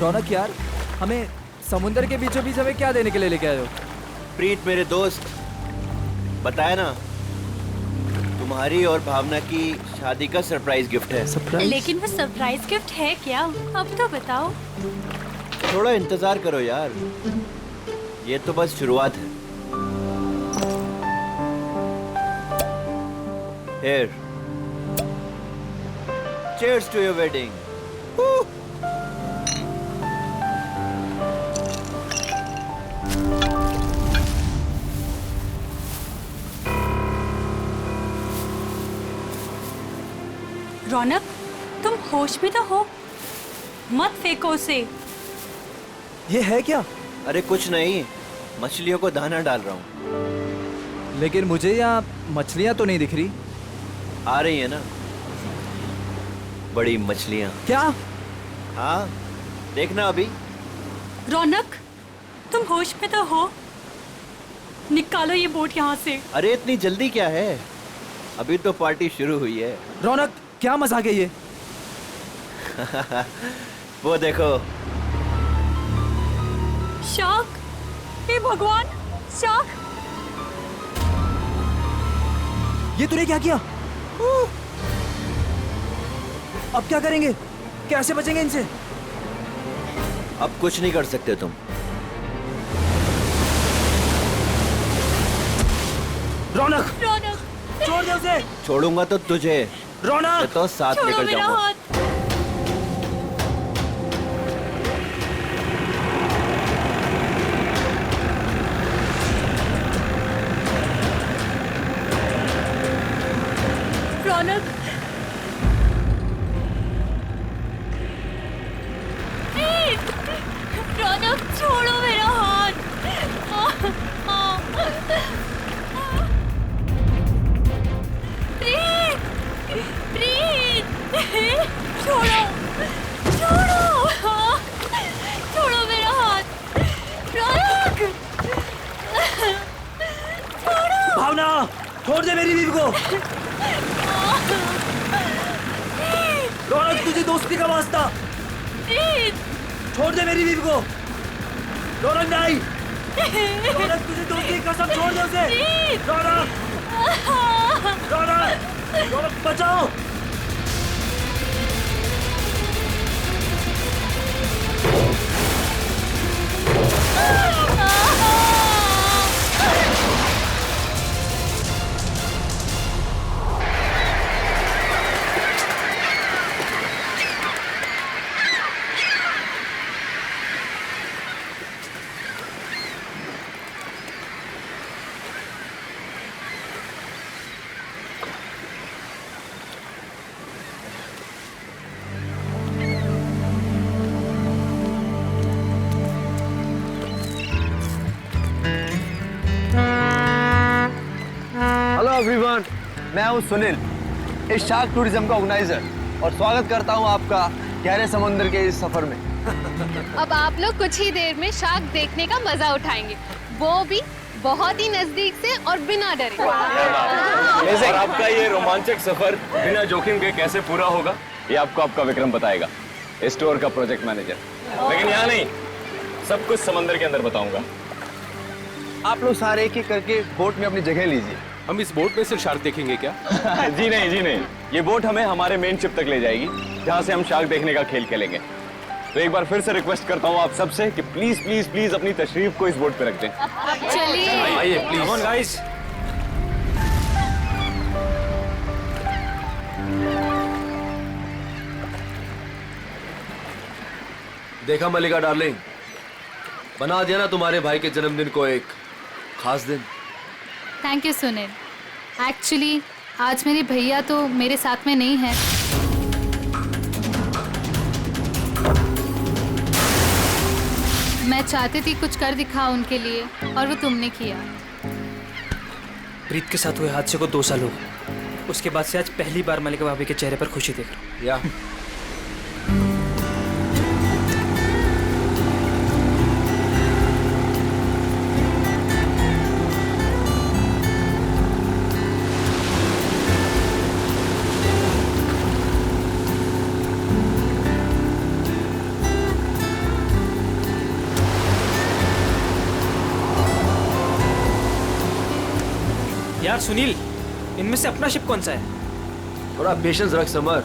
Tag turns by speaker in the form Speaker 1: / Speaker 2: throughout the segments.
Speaker 1: रौनक यार, हमें समुंदर के बीचों बीच हमें क्या देने के लिए लेके आए हो?
Speaker 2: प्रीत मेरे दोस्त, बताया ना, तुम्हारी और भावना की शादी का सरप्राइज गिफ्ट है।
Speaker 1: सरप्राइज?
Speaker 3: लेकिन वो सरप्राइज गिफ्ट है क्या? अब तो बताओ।
Speaker 2: थोड़ा इंतजार करो यार, ये तो बस शुरुआत है। Here. Cheers to your wedding.
Speaker 3: रौनक, तुम होश में तो हो? मत फेंको उसे।
Speaker 1: ये है क्या?
Speaker 2: अरे कुछ नहीं, मछलियों को दाना डाल रहा हूँ।
Speaker 1: लेकिन मुझे यहाँ मछलियाँ तो नहीं दिख रही।
Speaker 2: आ रही है ना बड़ी मछलियाँ।
Speaker 1: क्या?
Speaker 2: हाँ, देखना अभी।
Speaker 3: रौनक, तुम होश में तो हो? निकालो ये बोट यहाँ से।
Speaker 2: अरे इतनी जल्दी क्या है, अभी तो पार्टी शुरू हुई है।
Speaker 1: रौनक, क्या मजाक है ये?
Speaker 2: वो देखो।
Speaker 3: शार्क! हे भगवान, शार्क!
Speaker 1: ये तूने क्या किया? अब क्या करेंगे? कैसे बचेंगे इनसे?
Speaker 2: अब कुछ नहीं कर सकते तुम।
Speaker 1: रौनक,
Speaker 3: रौनक,
Speaker 1: छोड़ दे उसे।
Speaker 2: छोड़ूंगा तो तुझे,
Speaker 1: रौनक,
Speaker 2: तो साथ
Speaker 3: छोड़ो
Speaker 2: लेकर
Speaker 3: मेरा
Speaker 2: जाऊंगा।
Speaker 3: हाथ। रौनक, रौनक, छोड़ो मेरा हाथ। प्रीत, प्रीत, छोड़ो, छोड़ो, छोड़ो मेरा हाथ। रौनक, छोड़ो।
Speaker 1: भावना, छोड़ दे मेरी बीवी को। रौनक, तुझे दोस्ती का वास्ता।
Speaker 3: प्रीत,
Speaker 1: छोड़ दे मेरी बीवी को। रौनक नहीं। रौनक, तुझे दोस्ती की कसम, छोड़ दे उसे। रौनक, रौनक, रौनक, बचाओ।
Speaker 4: हेलो एवरीवन, मैं हूं सुनील, इस शार्क टूरिज्म का ऑर्गेनाइजर, और स्वागत करता हूं आपका गहरे समुद्र के इस सफर में।
Speaker 5: अब आप लोग कुछ ही देर में शार्क देखने का मजा उठाएंगे, वो भी बहुत ही नजदीक से और बिना डरे।
Speaker 6: और आपका ये रोमांचक सफर बिना जोखिम के कैसे पूरा होगा, ये आपको आपका विक्रम बताएगा, स्टोर का प्रोजेक्ट मैनेजर। लेकिन यहाँ नहीं, सब कुछ समंदर के अंदर बताऊंगा।
Speaker 4: आप लोग सारे एक एक करके बोट में अपनी जगह लीजिए।
Speaker 7: हम इस बोट में से शार्क देखेंगे क्या?
Speaker 6: जी नहीं, जी नहीं, ये बोट हमें हमारे मेन शिप तक ले जाएगी, जहाँ से हम शार्क देखने का खेल खेलेंगे। तो एक बार फिर से रिक्वेस्ट करता हूँ आप सबसे कि प्लीज प्लीज प्लीज अपनी तशरीफ को इस बोट पे रख दें।
Speaker 5: चलिए।
Speaker 7: आइए प्लीज। Come on guys. देखा मलिका डार्लिंग, बना दिया ना तुम्हारे भाई के जन्मदिन को एक खास दिन।
Speaker 8: Thank you Sunil. एक्चुअली आज मेरे भैया तो मेरे साथ में नहीं है। मैं चाहती थी कुछ कर दिखा उनके लिए, और वो तुमने किया।
Speaker 9: प्रीत के साथ हुए हादसे को 2 साल हो गए। उसके बाद से आज पहली बार मलिका भाभी के चेहरे पर खुशी देख रहा हूँ।
Speaker 7: या
Speaker 9: यार सुनील, इनमें से अपना शिप कौन सा है?
Speaker 7: थोड़ा पेशेंस रख समर।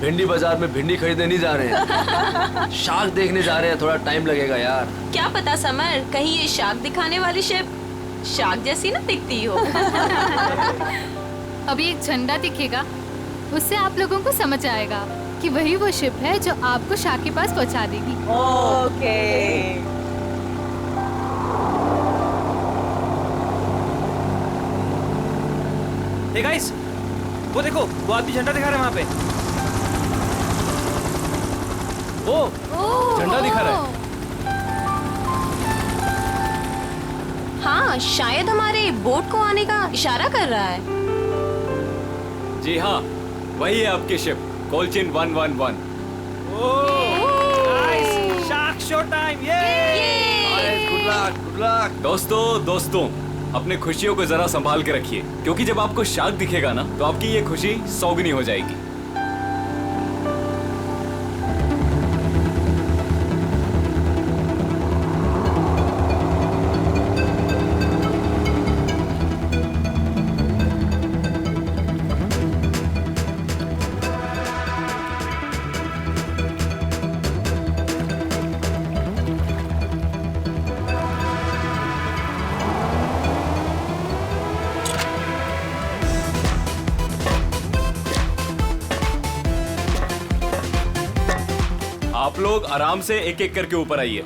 Speaker 7: भिंडी बाजार में भिंडी खरीदने नहीं जा रहे हैं, शार्क देखने जा रहे हैं। थोड़ा टाइम लगेगा यार।
Speaker 10: क्या पता समर, कहीं ये शार्क दिखाने वाली शिप शार्क जैसी ना दिखती हो।
Speaker 8: अभी एक झंडा दिखेगा, उससे आप लोगों को समझ आएगा कि वही वो शिप है जो आपको शार्क के पास पहुंचा देगी।
Speaker 10: ओके।
Speaker 9: हे गाइस, वो देखो, वो आदमी झंडा दिखा रहा है वहाँ पे। ओ, झंडा दिखा रहा है।
Speaker 10: हाँ, शायद हमारे बोट को आने का इशारा कर रहा है।
Speaker 6: जी हाँ, वही है आपकी शिप, कोलचिन 111।
Speaker 9: Nice, shark show time.
Speaker 7: Good luck, good luck.
Speaker 6: दोस्तों, अपने खुशियों को जरा संभाल के रखिए, क्योंकि जब आपको शार्क दिखेगा ना, तो आपकी ये खुशी सौगुनी हो जाएगी। आप लोग आराम से एक एक करके ऊपर आइए।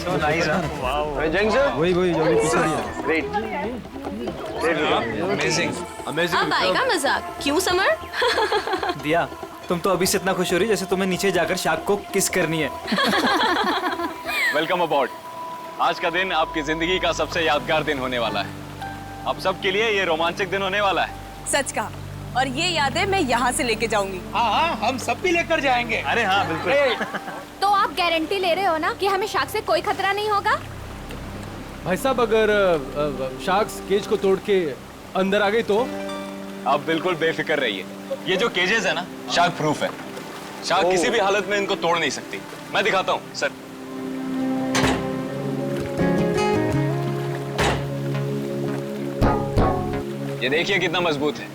Speaker 4: So nice, huh? Wow. Jeng sir?
Speaker 1: वही जो भी पीछे दिया।
Speaker 4: Great. Amazing.
Speaker 7: अमेजिंग।
Speaker 10: अब आएगा मजाक, क्यों समर?
Speaker 9: दिया, तुम तो अभी से इतना खुश हो रही जैसे तुम्हें नीचे जाकर शार्क को किस करनी है।
Speaker 6: वेलकम अबॉर्ड। आज का दिन आपकी जिंदगी का सबसे यादगार दिन होने वाला है। आप सबके लिए ये रोमांचक दिन होने वाला है।
Speaker 10: सच का, और ये यादें मैं यहाँ से लेके जाऊंगी।
Speaker 1: हाँ, हम सब भी लेकर जाएंगे।
Speaker 6: अरे हाँ, बिल्कुल।
Speaker 5: तो आप गारंटी ले रहे हो ना कि हमें शार्क से कोई खतरा नहीं होगा?
Speaker 1: भाई साहब, अगर शार्क्स केज को तोड़ के अंदर आ गई तो?
Speaker 6: आप बिल्कुल बेफिक्र रहिए। ये जो केजेस है ना, शार्क प्रूफ है। शार्क किसी भी हालत में इनको तोड़ नहीं सकती। मैं दिखाता हूँ सर। ये देखिए कितना मजबूत है।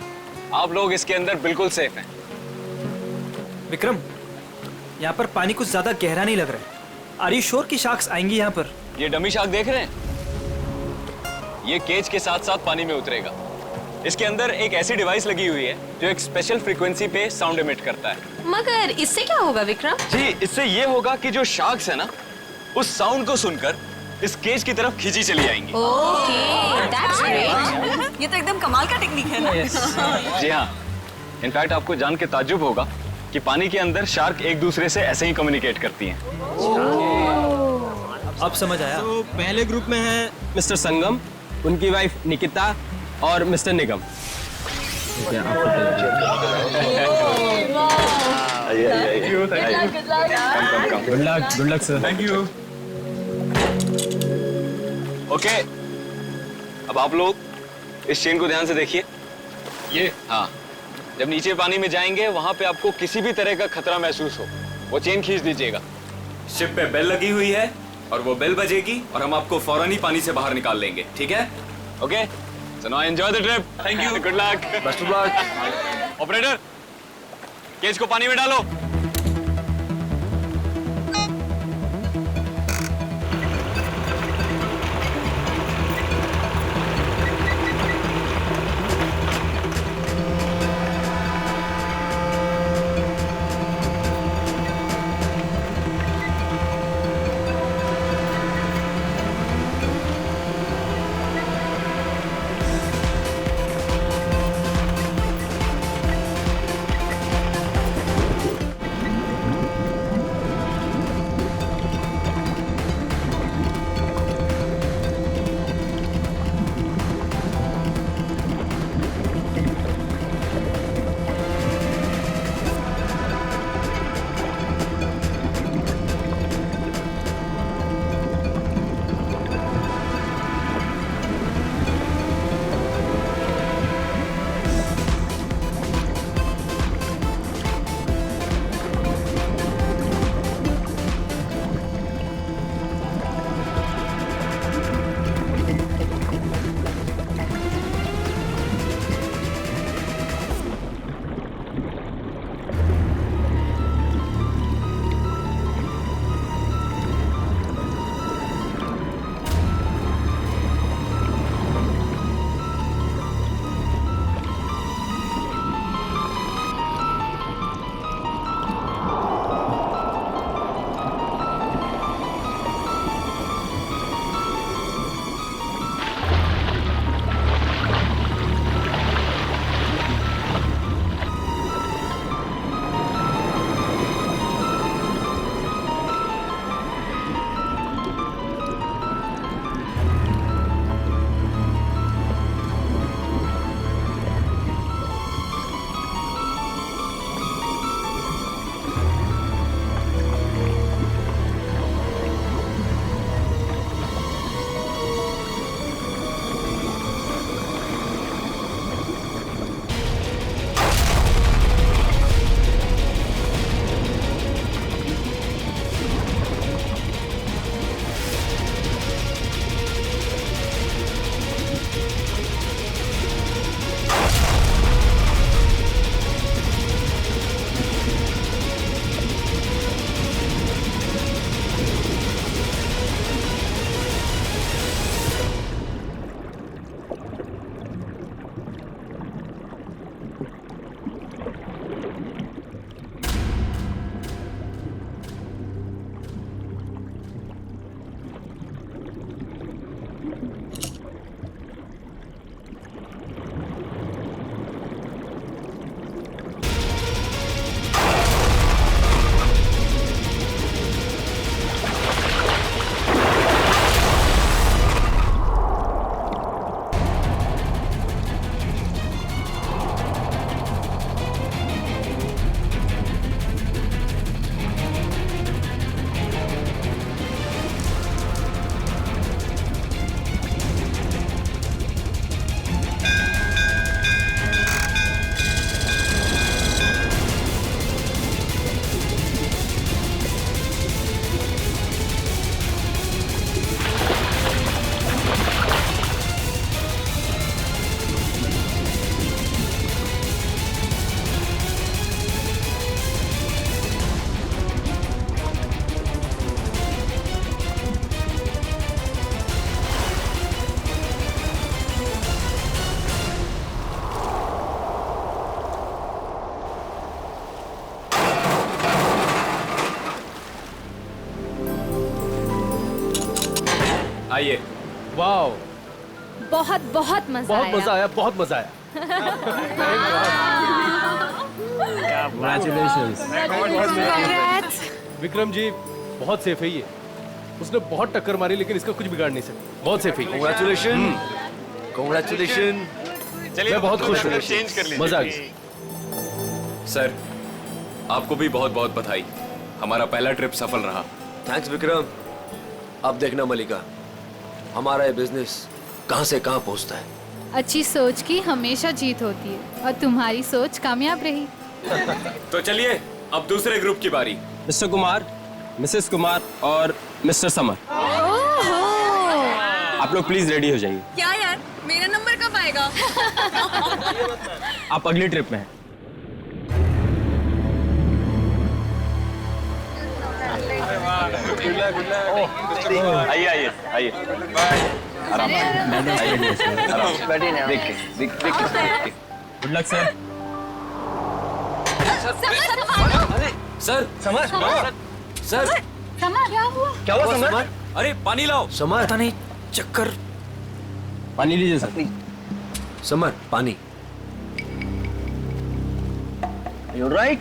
Speaker 6: आप लोग इसके अंदर बिल्कुल सेफ हैं।
Speaker 9: विक्रम, यहाँ पर पानी कुछ ज्यादा गहरा नहीं लग रहा है। आर यू श्योर कि शार्क्स आएंगी यहाँ पर?
Speaker 6: ये डमी शार्क देख रहे हैं? ये केज के साथ साथ पानी में उतरेगा। इसके अंदर एक ऐसी डिवाइस लगी हुई है जो एक स्पेशल फ्रीक्वेंसी पे साउंड एमिट करता है।
Speaker 10: मगर इससे क्या होगा विक्रम?
Speaker 6: जी, इससे ये होगा कि जो शार्क्स है ना, उस साउंड को सुनकर इस केज की तरफ खींची चली आएंगी।
Speaker 10: Okay, that's great. ये तो एकदम कमाल का टेक्निक है ना?
Speaker 6: जी हाँ, इनफैक्ट आपको जान के ताज्जुब होगा कि पानी के अंदर शार्क एक दूसरे से ऐसे ही कम्युनिकेट करती हैं।
Speaker 9: अब समझ आया।
Speaker 11: तो पहले ग्रुप में है मिस्टर संगम, उनकी वाइफ निकिता और mister Nigam. Good luck sir.
Speaker 6: Thank you. Okay, अब आप लोग इस चेन को ध्यान से देखिए। ये हाँ, जब नीचे पानी में जाएंगे वहां पे आपको किसी भी तरह का खतरा महसूस हो, वो चेन खींच दीजिएगा। शिप पे बेल लगी हुई है और वो बेल बजेगी और हम आपको फौरन ही पानी से बाहर निकाल लेंगे, ठीक है? Okay, so now enjoy the trip. Thank you, good luck, best of luck. Operator, cage को पानी में डालो। आइए।
Speaker 11: वाओ,
Speaker 8: बहुत बहुत मजा
Speaker 11: बहुत
Speaker 8: आया।
Speaker 11: मजा आया, बहुत मजा आया।
Speaker 8: Congrats.
Speaker 11: विक्रम जी बहुत सेफ है ये। उसने बहुत टक्कर मारी लेकिन इसका कुछ बिगाड़ नहीं सकता। बहुत सेफ है।
Speaker 7: Congratulations. Congratulations.
Speaker 6: चलिए
Speaker 11: मैं बहुत खुश हूँ।
Speaker 6: चेंज कर लीजिए।
Speaker 11: मजा आ गया।
Speaker 6: सर, आपको भी बहुत बहुत बधाई। हमारा पहला ट्रिप सफल रहा।
Speaker 7: थैंक्स विक्रम। अब देखना मलिका, हमारा ये बिजनेस कहां से कहां पहुंचता है।
Speaker 8: अच्छी सोच की हमेशा जीत होती है और तुम्हारी सोच कामयाब रही।
Speaker 6: तो चलिए अब दूसरे ग्रुप की बारी।
Speaker 11: मिस्टर कुमार, मिसेस कुमार और मिस्टर समर, आप लोग प्लीज रेडी हो जाइए।
Speaker 10: क्या यार, मेरा नंबर कब आएगा?
Speaker 11: आप अगली ट्रिप में हैं।
Speaker 6: आइए आइए आइए, आराम से।
Speaker 4: देख के
Speaker 11: good luck sir.
Speaker 6: Sir,
Speaker 4: summer,
Speaker 7: sir
Speaker 4: क्या हुआ समर?
Speaker 6: अरे पानी लाओ।
Speaker 7: समर,
Speaker 9: पता नहीं, चक्कर।
Speaker 11: पानी लीजिए सर।
Speaker 7: समर पानी।
Speaker 4: You're right.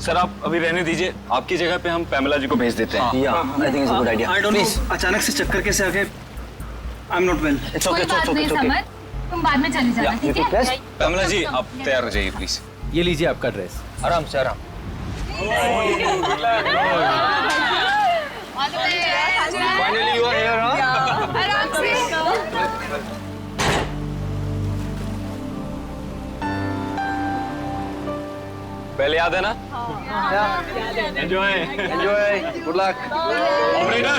Speaker 6: सर आप अभी रहने दीजिए, आपकी जगह पे हम पैमेला जी को भेज देते हैं।
Speaker 4: Yeah, I think it's a good idea.
Speaker 1: I don't
Speaker 4: Please.
Speaker 1: No अचानक से चक्कर कैसे आ गए। I am not well.
Speaker 4: It's okay, it's okay, it's okay.
Speaker 8: तुम बाद में चली जाना,
Speaker 4: You took rest?
Speaker 6: पैमेला जी आप तैयार हो जाइए प्लीज।
Speaker 11: ये लीजिए आपका ड्रेस।
Speaker 4: आराम से आराम। Finally you are here, huh?
Speaker 6: पहले याद है ना? Enjoy.
Speaker 4: Enjoy. Good luck.
Speaker 6: Operator,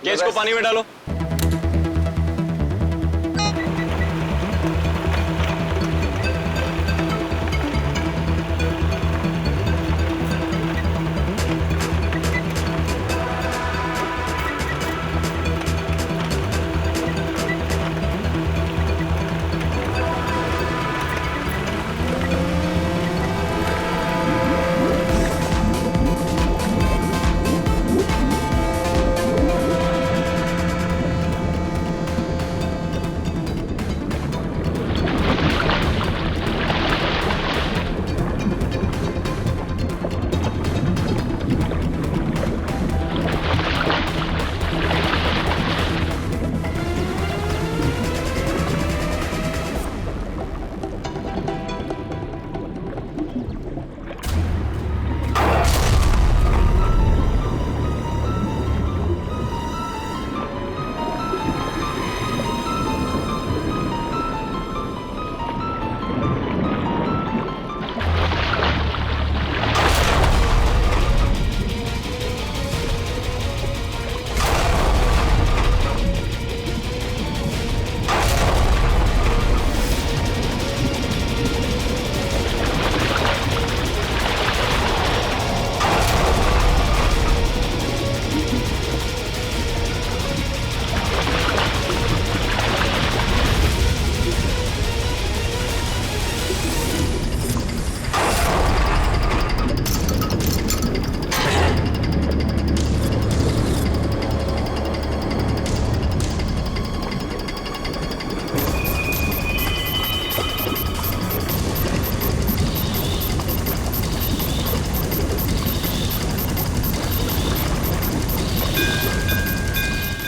Speaker 6: cage को पानी में डालो।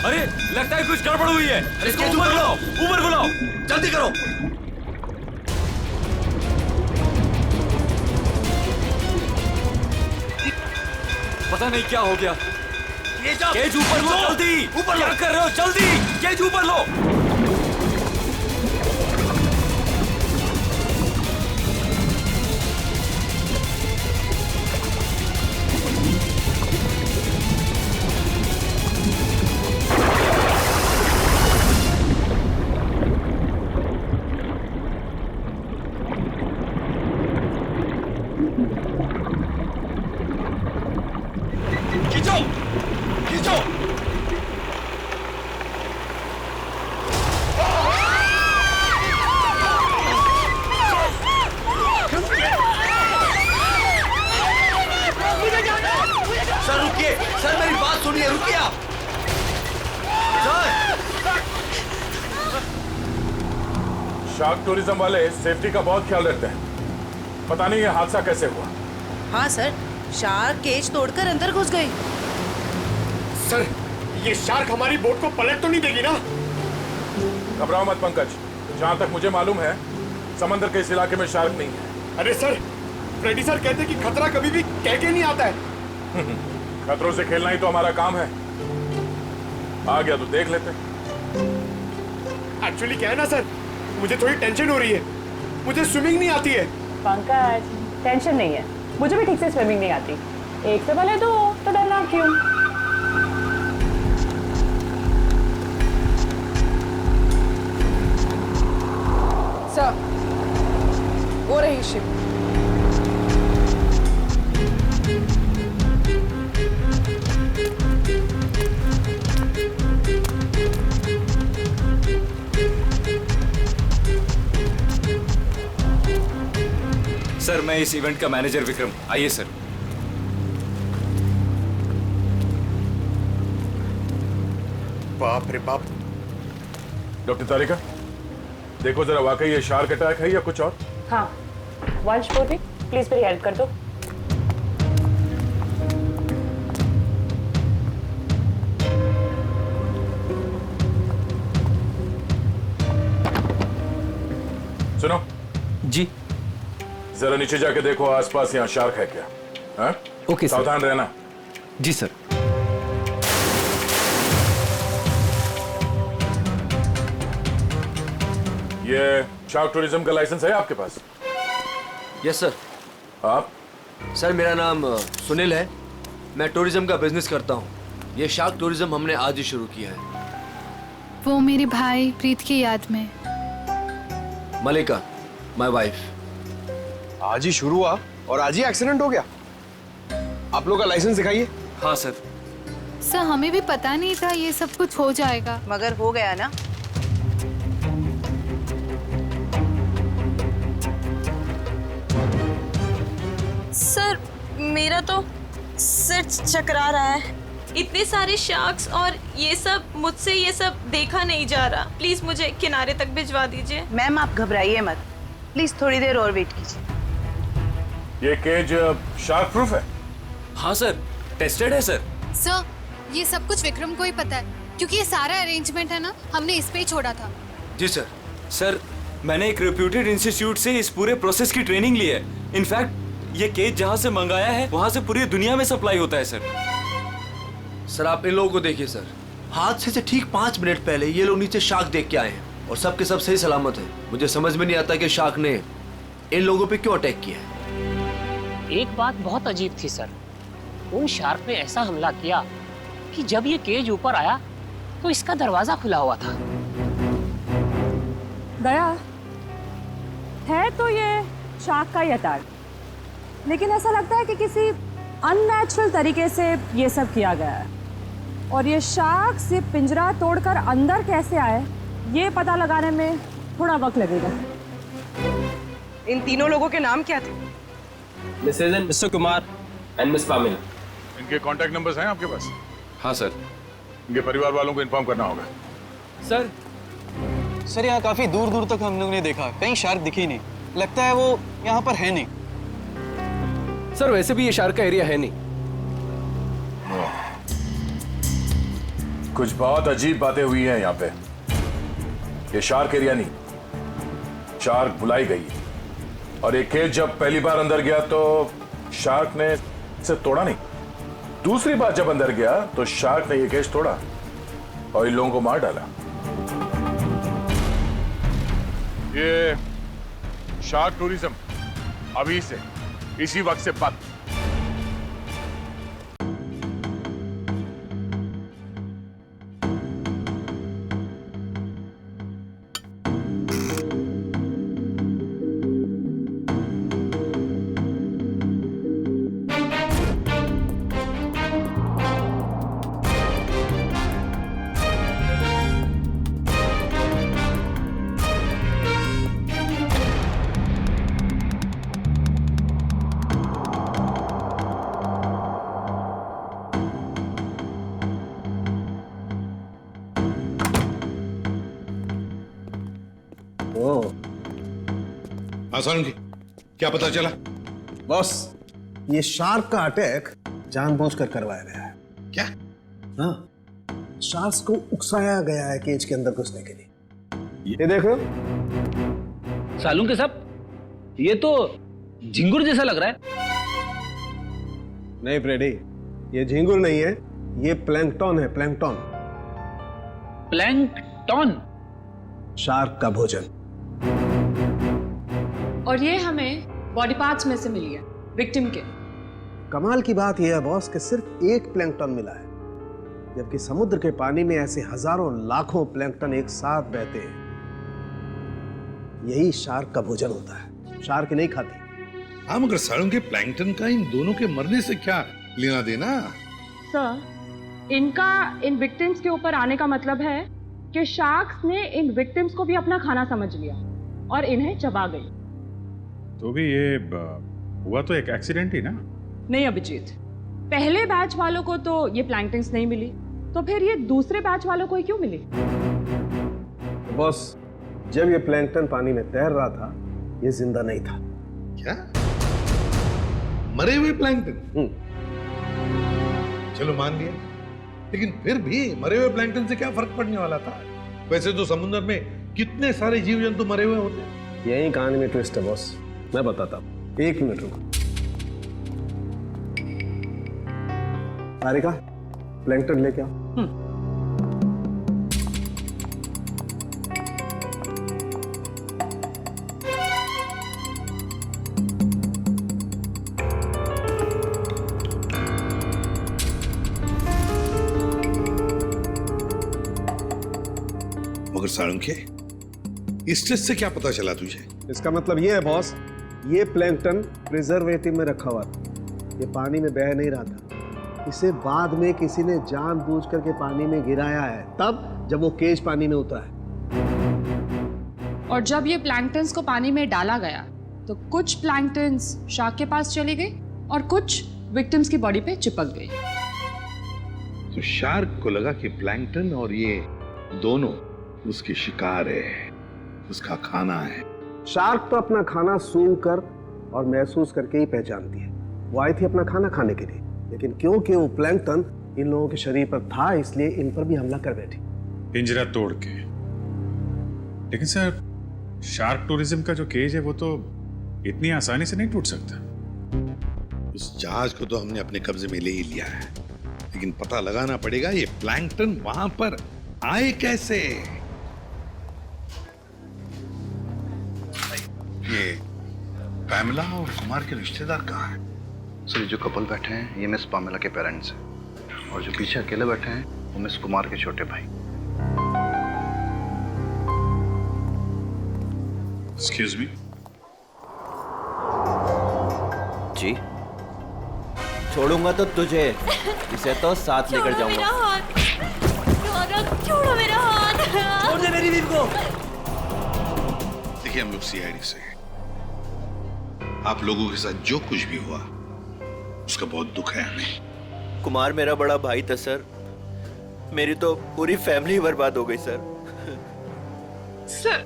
Speaker 6: अरे लगता है कुछ गड़बड़ हुई है। इसको ऊपर बुलाओ, ऊपर बुलाओ, जल्दी करो। पता नहीं क्या हो गया। केज ऊपर लो जल्दी। ऊपर क्या कर रहे हो? जल्दी केज ऊपर लो। खींचो, खींचो।
Speaker 12: शार्क टूरिज्म वाले सेफ्टी का बहुत ख्याल रखते हैं। पता नहीं ये हादसा कैसे हुआ।
Speaker 13: हाँ सर, शार्क केज तोड़कर अंदर घुस गई।
Speaker 14: सर, ये शार्क हमारी बोट को पलट तो नहीं देगी ना?
Speaker 12: घबराओ मत पंकज, जहाँ तक मुझे मालूम है समंदर के इस इलाके में शार्क नहीं है।
Speaker 14: अरे सर, फ्रेडी सर कहते हैं कि खतरा कभी भी कह के नहीं आता है।
Speaker 12: खतरों से खेलना ही तो हमारा काम है। आ गया तो देख लेते।
Speaker 14: एक्चुअली क्या है ना सर, मुझे थोड़ी टेंशन हो रही है। मुझे स्विमिंग नहीं आती है।
Speaker 15: पंकज, टेंशन नहीं है, मुझे भी ठीक से स्विमिंग नहीं आती। एक से भले दो, तो डरना क्यों? सर, वो रही शिप।
Speaker 6: सर, मैं इस इवेंट का मैनेजर विक्रम। आइए सर।
Speaker 14: बाप रे बाप।
Speaker 12: डॉक्टर तारिका, देखो जरा वाकई ये शार्क अटैक है या कुछ और?
Speaker 15: हाँ, वंश बोली, प्लीज मेरी हेल्प कर दो।
Speaker 12: सुनो
Speaker 11: जी।
Speaker 12: जरा नीचे जाके देखो आसपास यहाँ शार्क है क्या? हाँ?
Speaker 11: Okay sir.
Speaker 12: सावधान रहना।
Speaker 11: जी सर।
Speaker 12: ये शार्क टूरिज्म का लाइसेंस है आपके पास?
Speaker 7: Yes sir.
Speaker 12: आप?
Speaker 7: सर, मेरा नाम सुनील है। मैं टूरिज्म का बिजनेस करता हूँ। ये शार्क टूरिज्म हमने आज ही शुरू किया है।
Speaker 8: वो मेरे भाई प्रीत की याद में।
Speaker 7: मलिका, माय वाइफ।
Speaker 11: आज ही शुरू हुआ और आज ही एक्सीडेंट हो गया। आप लोग का लाइसेंस दिखाइए।
Speaker 6: हाँ सर।
Speaker 8: सर, हमें भी पता नहीं था ये सब कुछ हो जाएगा।
Speaker 13: मगर हो गया ना।
Speaker 10: सर, मेरा तो सिर चकरा रहा है। इतने सारे शार्क्स और ये सब, मुझसे ये सब देखा नहीं जा रहा। प्लीज मुझे किनारे तक भिजवा दीजिए।
Speaker 13: मैम, आप घबराइए मत, प्लीज थोड़ी देर और वेट कीजिए।
Speaker 12: ये केज शार्क प्रूफ है?
Speaker 6: हाँ सर, टेस्टेड है सर।
Speaker 8: सर, ये सब कुछ विक्रम को ही पता है, क्योंकि ये सारा अरेंजमेंट है ना, हमने इस पे ही छोड़ा था।
Speaker 7: जी सर।
Speaker 6: सर, मैंने एक रेप्यूटेड इंस्टीट्यूट से इस पूरे प्रोसेस की ट्रेनिंग ली है। इनफैक्ट ये केज जहाँ से मंगाया है वहाँ से पूरी दुनिया में सप्लाई होता है सर।
Speaker 7: सर, आप इन लोगों को देखिए सर। हादसे से ठीक 5 मिनट पहले ये लोग नीचे शार्क देख के आए हैं और सबके सब सही सलामत है। मुझे समझ में नहीं आता कि शार्क ने इन लोगों पे क्यों अटैक किया है।
Speaker 16: एक बात बहुत अजीब थी सर। उन शार्क ने ऐसा हमला किया कि जब ये केज ऊपर आया तो इसका दरवाजा खुला हुआ था।
Speaker 15: दया, है तो ये शार्क का ही अटैक, लेकिन ऐसा लगता है कि किसी अननेचुरल तरीके से ये सब किया गया है। और ये शार्क से पिंजरा तोड़कर अंदर कैसे आए, ये पता लगाने में थोड़ा वक्त लगेगा।
Speaker 13: इन तीनों लोगों के नाम क्या थे?
Speaker 11: Mrs and mister Kumar and miss Pamila.
Speaker 12: इनके कांटेक्ट नंबर्स हैं आपके पास?
Speaker 6: हाँ सर।
Speaker 12: इनके परिवार वालों को इन्फॉर्म करना होगा।
Speaker 11: सर, यहाँ काफी दूर दूर तक हम लोग ने देखा, कहीं शार्क दिखी नहीं। लगता है वो यहाँ पर है नहीं। सर, वैसे भी ये शार्क का एरिया है नहीं।
Speaker 12: कुछ बहुत अजीब बातें हुई हैं यहाँ पे। ये शार्क एरिया नहीं, शार्क बुलाई गई। और एक केज जब पहली बार अंदर गया तो शार्क ने इसे तोड़ा नहीं। दूसरी बार जब अंदर गया तो शार्क ने ये केज तोड़ा और इन लोगों को मार डाला। ये शार्क टूरिज्म अभी से इसी वक्त से बंद। हाँ सारंगी, क्या पता चला?
Speaker 17: बॉस, ये शार्क का अटैक जानबूझकर करवाया गया है।
Speaker 12: क्या?
Speaker 17: हाँ, शार्क्स को उकसाया गया है केज के अंदर घुसने के लिए। ये देखो।
Speaker 16: सालून के साहब, ये तो झिंगुर जैसा लग रहा है।
Speaker 17: नहीं फ्रेडी, ये झींगुर नहीं है, ये प्लैंकटन है, प्लैंकटन।
Speaker 16: प्लैंकटन?
Speaker 17: शार्क का भोजन।
Speaker 15: और ये हमें बॉडी पार्ट्स में से मिली है, विक्टिम के।
Speaker 17: कमाल की बात यह है बॉस कि सिर्फ एक प्लैंकटन मिला है, जबकि समुद्र के पानी में ऐसे हजारों लाखों प्लैंकटन एक साथ बहते हैं। यही शार्क का भोजन होता है, शार्क नहीं खाती।
Speaker 12: हाँ, मगर सारंगी, प्लैंकटन का इन दोनों के मरने से क्या लेना देना?
Speaker 15: सर, इनका इन विक्टिम्स के ऊपर आने का मतलब है कि शार्क्स ने इन विक्टिम्स को भी अपना खाना समझ लिया और इन्हें चबा गई।
Speaker 18: तो भी ये हुआ तो एक एक्सीडेंट ही ना?
Speaker 15: नहीं अभिजीत, पहले बैच वालों को तो ये प्लैंकटन्स नहीं मिली, तो फिर ये दूसरे बैच वालों को ही क्यों मिली?
Speaker 17: बॉस, जब ये प्लैंकटन पानी में तैर रहा था, ये जिंदा नहीं था।
Speaker 12: क्या? मरे हुए प्लैंकटन? चलो मान लिया, लेकिन फिर भी मरे हुए प्लैंकटन से क्या फर्क पड़ने वाला था? वैसे तो समुद्र में कितने सारे जीव जंतु मरे हुए होते हैं।
Speaker 17: यही कहानी में ट्विस्ट है बॉस, मैं बताता हूं। 1 मिनट रुको। सारिका, प्लैंकटन लेके आओ।
Speaker 12: मगर सारंगी, इस टेस्ट से क्या पता चला तुझे?
Speaker 17: इसका मतलब ये है बॉस, ये प्लैंकटन प्रिजर्वेटिव में रखा हुआ था, ये पानी में बह नहीं रहा था। इसे बाद में किसी ने जानबूझ करके पानी में गिराया है, तब जब वो केज पानी में उतरा है।
Speaker 15: और जब ये प्लैंकटन्स को पानी में डाला गया तो कुछ प्लैंकटन्स शार्क के पास चले गए और कुछ विक्टिम्स की बॉडी पे चिपक गई।
Speaker 12: तो शार्क को लगा कि प्लैंकटन और ये दोनों उसके शिकार है, उसका खाना है।
Speaker 17: शार्क तो अपना खाना सूंघ कर और महसूस करके ही पहचानती है। वो आई थी अपना खाना खाने के लिए, लेकिन क्योंकि वो प्लैंकटन इन लोगों के शरीर पर था, इसलिए इन पर भी हमला कर बैठी।
Speaker 18: पिंजरा तोड़ के। लेकिन सर, शार्क टूरिज्म का जो केज है वो तो इतनी आसानी से नहीं टूट सकता।
Speaker 12: उस जहाज को तो हमने अपने कब्जे में ले ही लिया है, लेकिन पता लगाना पड़ेगा ये प्लैंकटन वहां पर आए कैसे। ये पैमेला और कुमार के रिश्तेदार कहाँ हैं?
Speaker 4: सर, जो कपल बैठे हैं ये मिस पामेला के पेरेंट्स हैं, और जो पीछे अकेले बैठे हैं वो मिस कुमार के छोटे भाई।
Speaker 18: Excuse me.
Speaker 2: जी, छोड़ूंगा तो तुझे, इसे तो साथ लेकर जाऊंगा।
Speaker 1: छोड़ो मेरा हाथ। छोड़ दे मेरी बीवी को।
Speaker 12: देखिए, हम लोग सीआईडी से हैं। आप लोगों के साथ जो कुछ भी हुआ उसका बहुत दुख है हमें।
Speaker 2: कुमार मेरा बड़ा भाई था सर, मेरी तो पूरी फैमिली बर्बाद हो गई सर।
Speaker 10: सर,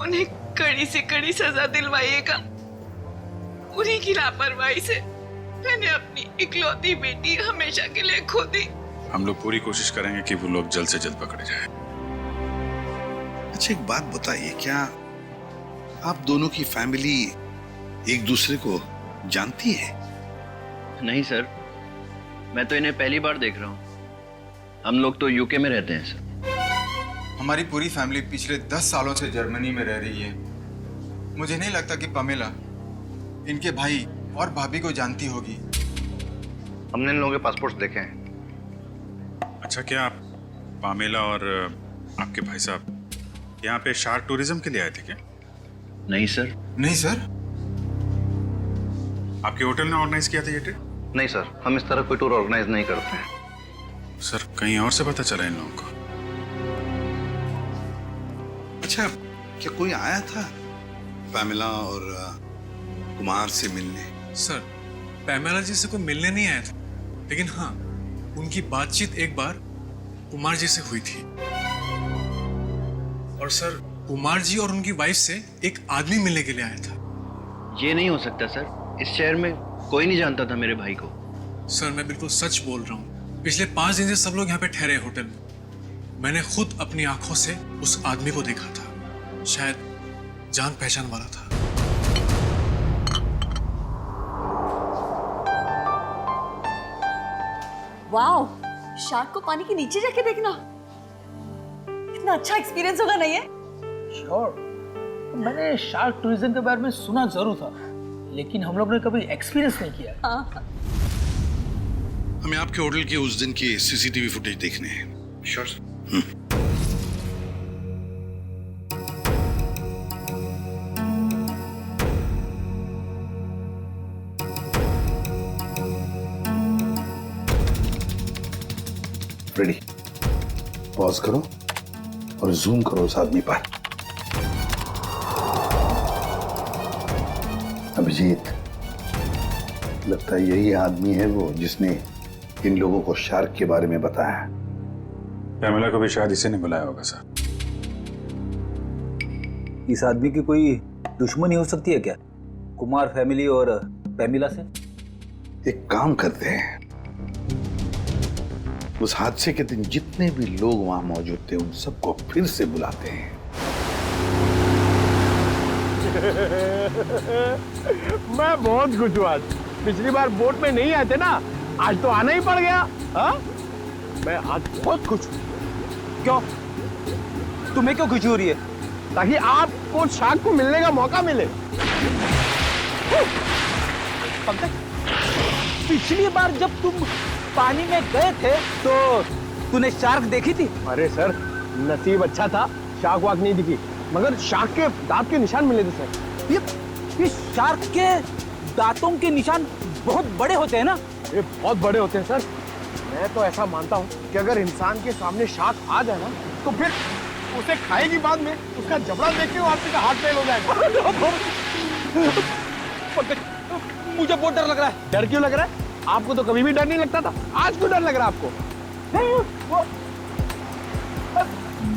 Speaker 10: उन्हें कड़ी से कड़ी सजा दिलवाइएगा। उन्हीं की लापरवाही से मैंने अपनी इकलौती बेटी हमेशा के लिए खो दी।
Speaker 18: हम लोग पूरी कोशिश करेंगे कि वो लोग जल्द से जल्द पकड़े जाएं।
Speaker 12: अच्छा, एक बात बताइए, क्या आप दोनों की फैमिली एक दूसरे को जानती है?
Speaker 2: नहीं सर, मैं तो इन्हें पहली बार देख रहा हूँ। हम लोग तो यूके में रहते हैं सर।
Speaker 19: हमारी पूरी फैमिली पिछले 10 सालों से जर्मनी में रह रही है। मुझे नहीं लगता कि पमेला इनके भाई और भाभी को जानती होगी।
Speaker 4: हमने इन लोगों के पासपोर्ट्स देखे हैं।
Speaker 18: अच्छा, क्या आप पामेला और आपके भाई साहब यहाँ पे शार्क टूरिज्म के लिए आए थे क्या?
Speaker 2: नहीं सर।
Speaker 19: नहीं सर?
Speaker 18: आपके होटल ने ऑर्गेनाइज किया था ये ट्रिप?
Speaker 4: नहीं सर, हम इस तरह कोई टूर ऑर्गेनाइज नहीं करते हैं।
Speaker 18: सर, कहीं और से पता चला इन लोगों को?
Speaker 12: अच्छा, क्या कोई आया था पैमेला और कुमार से मिलने?
Speaker 20: सर, पैमेला जी से कोई मिलने नहीं आया था, लेकिन हाँ, उनकी बातचीत एक बार कुमार जी से हुई थी। और सर, कुमार जी और उनकी वाइफ से एक आदमी मिलने के लिए आया था।
Speaker 4: ये नहीं हो सकता सर, इस शहर में कोई नहीं जानता था मेरे भाई को।
Speaker 20: सर मैं बिल्कुल सच बोल रहा हूँ, पिछले 5 दिन से सब लोग यहाँ पे ठहरे हैं होटल में। मैंने खुद अपनी आंखों से उस आदमी को देखा था, शायद जान पहचान वाला था।
Speaker 21: वाओ, शार्क को पानी के नीचे जाके देखना कितना अच्छा एक्सपीरियंस होगा नहीं है?
Speaker 9: श्योर, मैंने शार्क टूरिज्म के बारे में सुना जरूर था, लेकिन हम लोग ने कभी एक्सपीरियंस नहीं किया।
Speaker 21: हाँ।
Speaker 22: हमें आपके होटल के उस दिन की सीसीटीवी फुटेज देखने हैं। Sure sir. रेडी, पॉज करो और जूम करो उस आदमी पर। अभिजीत, लगता है यही आदमी है वो जिसने इन लोगों को शार्क के बारे में बताया।
Speaker 18: पैमेला को भी शायद इसे नहीं बुलाया होगा सर।
Speaker 9: इस आदमी की कोई दुश्मनी हो सकती है क्या, कुमार फैमिली और पैमेला से?
Speaker 22: एक काम करते हैं, उस हादसे के दिन जितने भी लोग वहां मौजूद थे उन सबको फिर से बुलाते हैं।
Speaker 14: मैं बहुत खुश हूँ आज। पिछली बार बोट में नहीं आए थे ना, आज तो आना ही पड़ गया। हाँ, मैं आज बहुत खुश हूँ। क्यों? तुम्हें क्यों खुशी हो रही है? ताकि आपको शार्क को मिलने का मौका मिले।
Speaker 9: पिछली बार जब तुम पानी में गए थे तो तूने शार्क देखी थी?
Speaker 14: अरे सर, नसीब अच्छा था, शार्क वाक नहीं दिखी, मगर शार्क के दांत के निशान मिले थे सर।
Speaker 9: ये शार्क के दांतों के निशान बहुत बड़े होते हैं ना?
Speaker 14: ये बहुत बड़े होते हैं सर। मैं तो ऐसा मानता हूँ कि अगर इंसान के सामने शार्क आ जाए ना, तो फिर उसे खाएगी बाद में, उसका जबड़ा देख के आदमी का हार्ट फेल हो जाएगा।
Speaker 9: मुझे बहुत डर लग रहा है।
Speaker 14: डर क्यों लग रहा है? आपको तो कभी भी डर नहीं लगता था, आज क्यों डर लग रहा है आपको?
Speaker 9: वो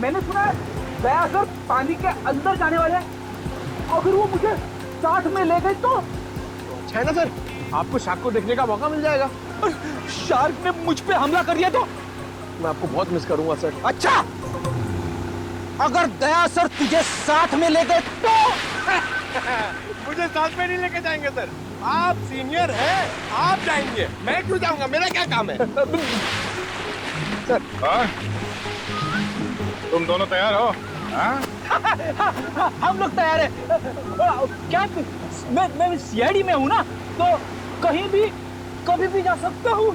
Speaker 9: मैंने सुना है दया सर पानी के अंदर जाने वाले हैं, अगर वो मुझे साथ में ले गए तो
Speaker 14: अच्छा है ना सर, आपको शार्क को देखने का मौका मिल जाएगा।
Speaker 9: शार्क ने मुझ पे हमला कर दिया तो
Speaker 14: मैं आपको बहुत मिस करूंगा सर।
Speaker 9: अच्छा, अगर दया सर तुझे साथ में ले गए तो?
Speaker 14: मुझे साथ में नहीं लेके जाएंगे सर, आप सीनियर हैं, आप जाएंगे, मैं क्यों जाऊंगा, मेरा क्या काम है?
Speaker 18: सर, तुम दोनों तैयार हो?
Speaker 9: हम लोग तैयार हैं। क्या मैं सीआईडी में हूँ ना, तो कहीं भी कभी भी जा सकता हूँ।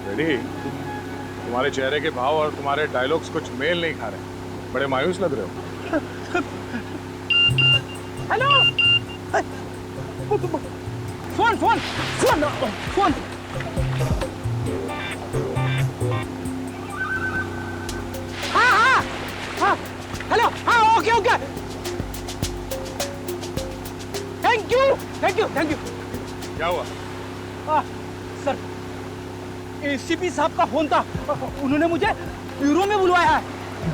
Speaker 18: रेडी? तुम्हारे चेहरे के भाव और तुम्हारे डायलॉग्स कुछ मेल नहीं खा रहे, बड़े मायूस लग रहे हो।
Speaker 9: Hello, phone phone phone phone. हाँ, हेलो, हाँ, okay okay, thank you thank you thank you.
Speaker 18: क्या हुआ?
Speaker 9: सर, एसीपी साहब का फोन था, उन्होंने मुझे ब्यूरो में बुलवाया है,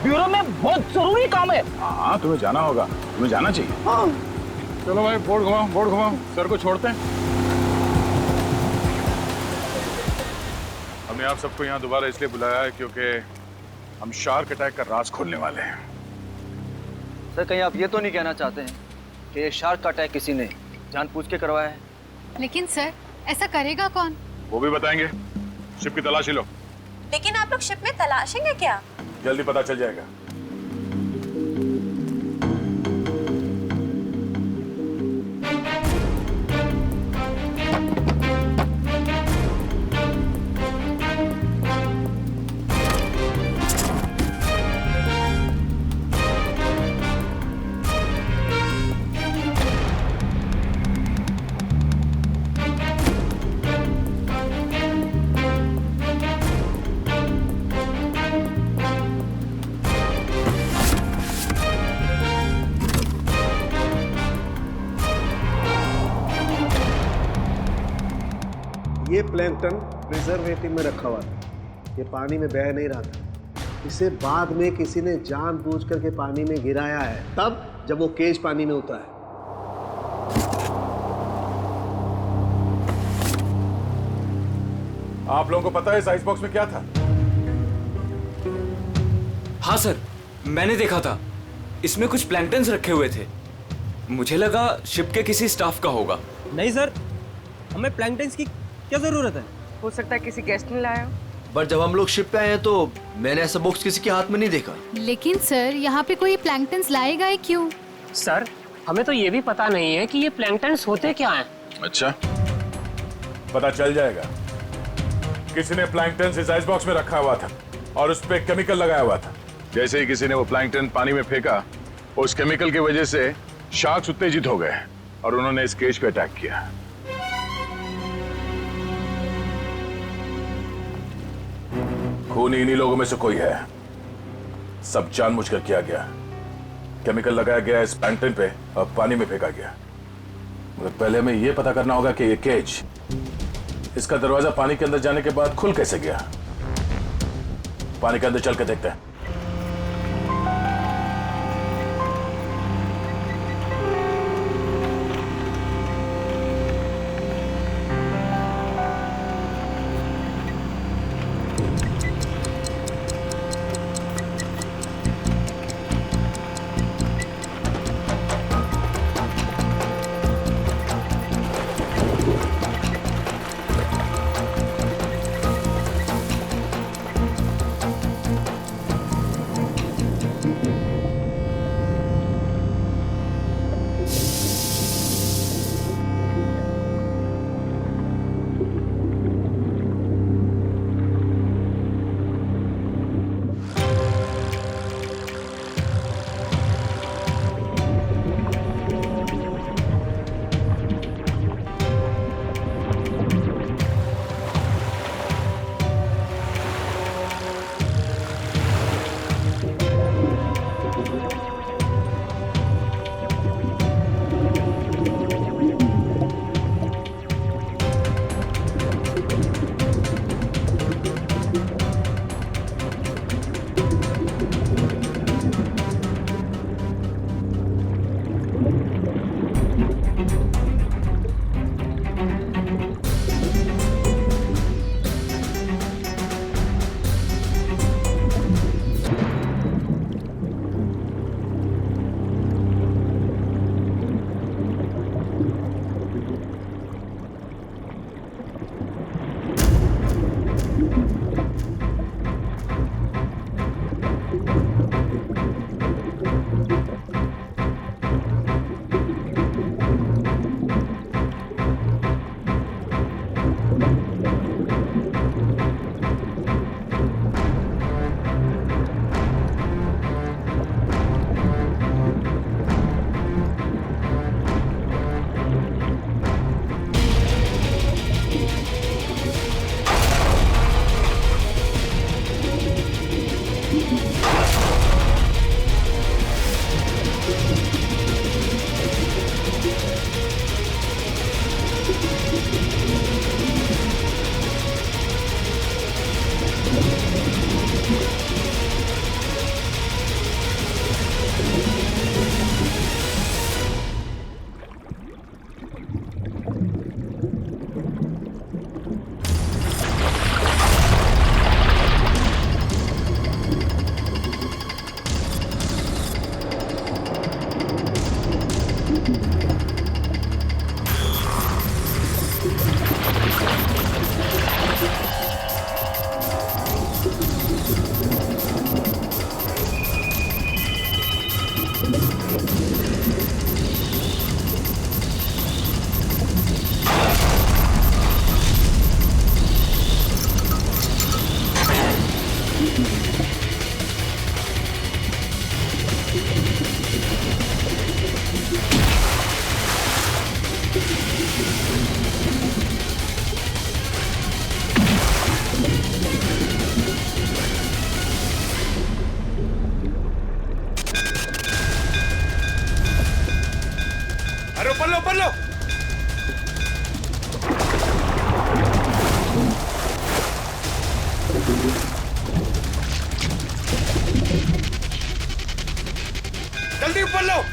Speaker 9: ब्यूरो में बहुत जरूरी काम है।
Speaker 18: हाँ, तुम्हें जाना होगा, तुम्हें जाना चाहिए। हाँ। चलो भाई, बोर्ड घुमाओ, सर को छोड़ते हैं। हमने आप सबको यहाँ दोबारा इसलिए बुलाया है क्योंकि हम शार्क अटैक का राज खोलने वाले हैं।
Speaker 4: सर, कहीं आप ये तो नहीं कहना चाहते हैं कि ये शार्क का अटैक किसी ने जानबूझ के करवाया है?
Speaker 8: लेकिन सर, ऐसा करेगा कौन?
Speaker 18: वो भी बताएंगे। शिप की तलाशी लो।
Speaker 21: लेकिन आप लोग शिप में तलाशेंगे क्या?
Speaker 18: जल्दी पता चल जाएगा।
Speaker 17: ये प्लैंकटन प्रिजर्वेटिव में रखा हुआ था, ये पानी में बह नहीं रहा था। इसे बाद में किसी ने जानबूझ करके पानी में गिराया है, तब जब वो केज पानी में होता है।
Speaker 12: आप लोगों को पता है इस आइस बॉक्स में क्या था?
Speaker 1: हाँ सर, मैंने देखा था। इसमें कुछ प्लैंकटन्स रखे हुए थे। मुझे लगा शिप के किसी स्टाफ का होगा।
Speaker 9: नहीं सर, हमें प्लैंकटन्स की क्या जरूरत है?
Speaker 13: हो सकता है किसी गेस्ट ने लाया हो।
Speaker 7: बट जब हम लोग शिप पे आए हैं तो मैंने ऐसा बॉक्स किसी के हाथ में नहीं देखा।
Speaker 8: लेकिन सर, यहाँ पे कोई प्लैंकटन्स लाएगा ही क्यों?
Speaker 16: सर, हमें तो ये भी पता नहीं है कि ये प्लैंकटन्स होते क्या हैं।
Speaker 12: अच्छा, पता चल जाएगा। किसी ने प्लैंकटन इस आइस बॉक्स में रखा हुआ था और उस पे केमिकल लगाया हुआ था। जैसे ही किसी ने वो प्लैंकटन पानी में फेंका, उस केमिकल की वजह से शार्क्स उत्तेजित हो गए और उन्होंने इस केज पे अटैक किया। खून इन्हीं लोगों में से कोई है। सब जानबूझकर किया गया। केमिकल लगाया गया इस प्लैंकटन पे और पानी में फेंका गया। मगर पहले हमें यह पता करना होगा कि ये केज, इसका दरवाजा पानी के अंदर जाने के बाद खुल कैसे गया। पानी के अंदर चल के देखते हैं। पकड़ लो।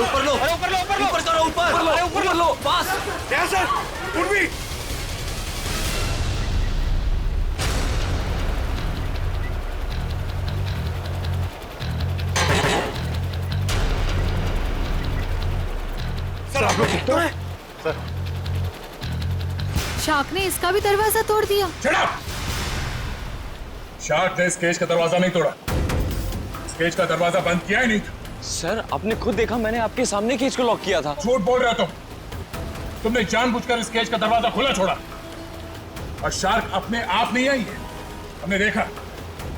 Speaker 1: ऊपर लो, ऊपर करो, ऊपर लो, पास।
Speaker 12: सर, उठ भी।
Speaker 8: सर आप लोग सर शार्क ने इसका भी दरवाजा तोड़ दिया।
Speaker 12: शार्क ने इस केज का दरवाजा नहीं तोड़ा, इस केज का दरवाजा बंद किया ही नहीं था।
Speaker 11: सर आपने खुद देखा, मैंने आपके सामने केज को लॉक किया था।
Speaker 12: झूठ बोल रहे हो तुमने जानबूझकर इस केज का दरवाजा खुला छोड़ा। और शार्क अपने आप नहीं आई है, हमने देखा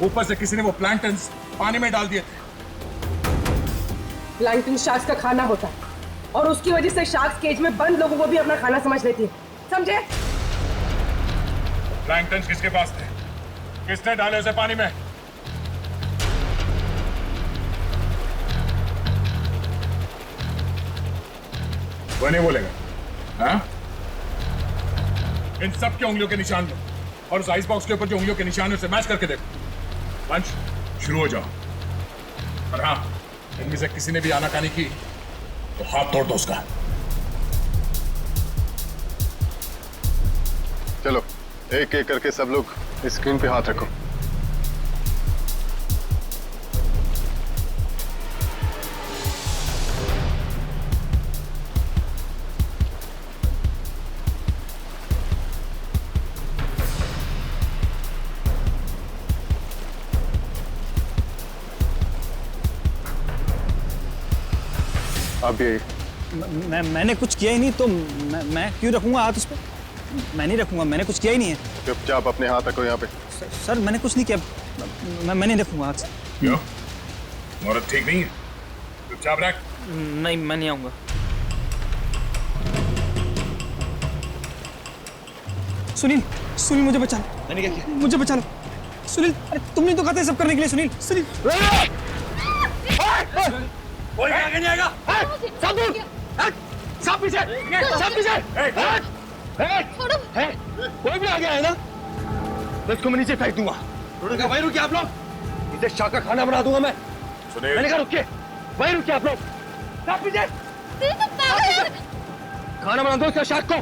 Speaker 12: ऊपर से किसी ने वो प्लैंकटन पानी में डाल दिए थे।
Speaker 15: प्लैंकटन शार्क्स का खाना होता है और उसकी वजह से शार्क्स केज में बंद लोगों को भी अपना खाना समझ लेती है, समझे?
Speaker 12: प्लैंकटन किसके पास थे? किसने डाले उसे पानी में? वो नहीं बोलेगा। हाँ? इन सब के उंगलियों के निशान लो और उस आइस बॉक्स के ऊपर जो उंगलियों के निशान है उसे मैच करके देखो। लंच शुरू हो जाओ। और हाँ, इनमें से किसी ने भी आनाकानी की तो हाथ तोड़ दो उसका।
Speaker 3: चलो एक एक करके सब लोग स्क्रीन पे हाथ रखो। अब ये
Speaker 11: मैंने कुछ किया ही नहीं, तो मैं क्यों रखूंगा हाथ उस पर? मैं नहीं रखूंगा, मैंने कुछ किया ही नहीं है।
Speaker 3: चुपचाप अपने हाथ रखो यहाँ पे।
Speaker 11: सर मैंने कुछ नहीं किया, मैं नहीं रखूंगा हाथ से।
Speaker 12: क्यों? औरत ठीक नहीं है? चुपचाप रख।
Speaker 11: नहीं, मैं नहीं आऊंगा। सुनील, सुनील मुझे बचा लो। मैंने क्या किया? मुझे बचा लो सुनील। अरे तुमने तो कहा था सब करने के लिए। सुनील, सुनील
Speaker 1: कोई आगे नहीं आएगा।
Speaker 14: सब दूर, सब पीछे, सब पीछे। कोई भी आगे आए ना तो इसको मैं नीचे फेंक दूंगा। वहीं रुकिए आप लोग, इसे शाह का खाना बना दूंगा मैं। मैंने कहा रुकिए, वहीं रुकिए आप लोग। सब पीछे, खाना बना दो इसका शाह को।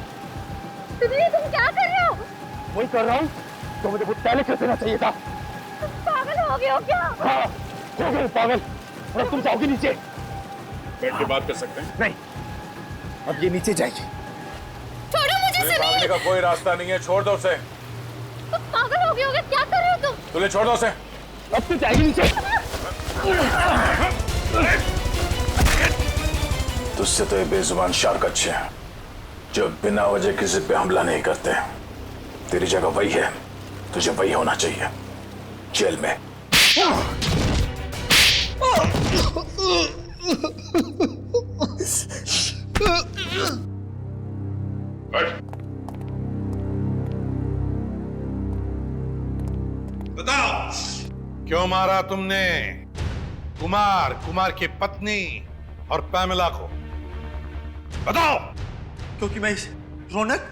Speaker 21: तुम क्या कर रहे हो?
Speaker 14: वही कर रहा हूँ तो मुझे बहुत पहले कर देना चाहिए था।
Speaker 21: पागल हो गए हो क्या?
Speaker 14: हाँ, हो गए पागल। और तुम जाओगे नीचे।
Speaker 12: बैठ के बात कर सकते हैं?
Speaker 14: नहीं, अब ये नीचे जाएगी।
Speaker 21: छोड़ो मुझे।
Speaker 12: भागने का कोई रास्ता नहीं है, छोड़ दो उसे।
Speaker 21: तुम पागल हो गए हो क्या कर रहे हो तुम?
Speaker 12: तुझे छोड़ दो उसे।
Speaker 14: अब तो जाएगी नीचे।
Speaker 12: तुझसे तो ये बेजुबान शार्क अच्छे हैं जो बिना वजह किसी पे हमला नहीं करते। तेरी जगह वही है, तुझे वही होना चाहिए, जेल में।
Speaker 22: बताओ क्यों मारा तुमने कुमार की पत्नी और पैमेला को? बताओ।
Speaker 1: क्योंकि मैं रौनक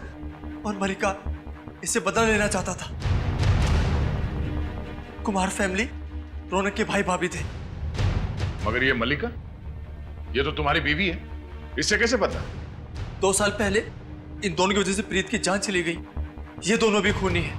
Speaker 1: और मलिका इससे बदला लेना चाहता था। कुमार फैमिली रौनक के भाई भाभी थे।
Speaker 12: मगर ये मलिका, ये तो तुम्हारी बीवी है, इससे कैसे पता?
Speaker 1: 2 साल पहले इन दोनों की वजह से प्रीत की जान चली गई। ये दोनों भी खूनी हैं।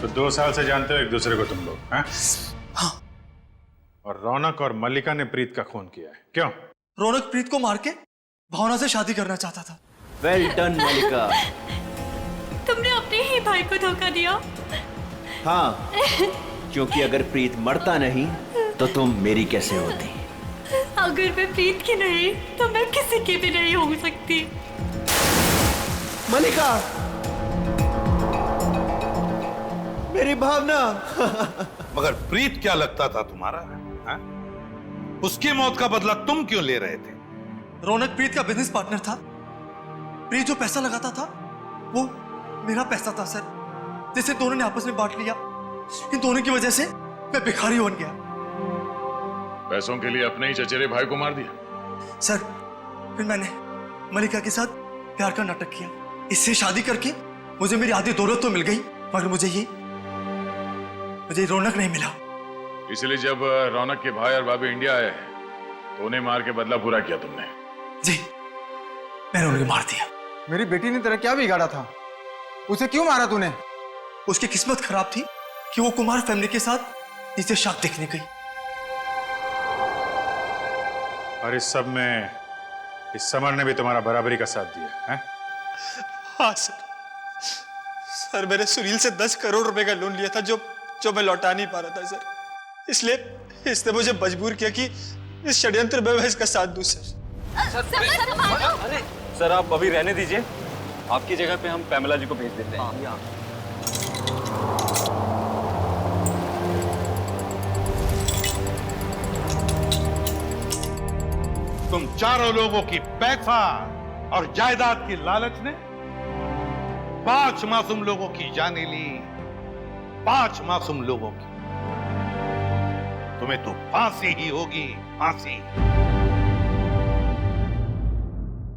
Speaker 18: तो 2 साल से जानते हो एक दूसरे को तुम लोग? हाँ?
Speaker 1: हाँ।
Speaker 18: और रौनक और मल्लिका ने प्रीत का खून किया है, क्यों?
Speaker 1: रौनक प्रीत को मार के भावना से शादी करना चाहता था।
Speaker 2: वेल डन मल्लिका।
Speaker 10: तुमने अपने ही भाई को धोखा दिया।
Speaker 2: हाँ, क्योंकि अगर प्रीत मरता नहीं तो तुम मेरी कैसे होती?
Speaker 21: अगर मैं प्रीत की नहीं तो मैं किसी की भी नहीं हो सकती।
Speaker 2: मलिका, मेरी भावना।
Speaker 5: मगर प्रीत क्या लगता था तुम्हारा? हा? उसकी मौत का बदला तुम क्यों ले रहे थे?
Speaker 9: रौनक प्रीत का बिजनेस पार्टनर था। प्रीत जो पैसा लगाता था वो मेरा पैसा था सर, जिसे दोनों ने आपस में बांट लिया। इन दोनों की वजह से मैं भिखारी बन गया।
Speaker 12: पैसों के लिए अपने ही चचेरे भाई को मार दिया?
Speaker 9: सर फिर मैंने मलिका के साथ प्यार का नाटक किया। इससे शादी करके मुझे मेरी आधी दौलत तो मिल गई, मगर मुझे रौनक नहीं मिला।
Speaker 12: इसलिए जब रौनक के भाई और भाभी इंडिया आए तो उन्हें मार के बदला पूरा किया तुमने?
Speaker 9: जी, मैंने उन्हें मार दिया।
Speaker 19: मेरी बेटी ने तेरा क्या बिगाड़ा था? उसे क्यों मारा तूने?
Speaker 9: उसकी किस्मत खराब थी कि वो कुमार फैमिली के साथ नीचे शाक देखने गई।
Speaker 18: और इस सब में इस समर ने भी तुम्हारा बराबरी का साथ दिया है?
Speaker 9: हाँ सर मैंने सुनील से 10 करोड़ रुपए का लोन लिया था जो मैं लौटा नहीं पा रहा था सर। इसलिए इसने मुझे मजबूर किया कि इस षड्यंत्र में मैं इसका साथ दूं सर।
Speaker 11: सर आप अभी रहने दीजिए, आपकी जगह पे हम पैमेला जी को भेज देते हैं।
Speaker 5: तुम चारों लोगों की पैसा और जायदाद की लालच ने 5 मासूम लोगों की जानें ली। 5 मासूम लोगों की। तुम्हें तो फांसी ही होगी, फांसी।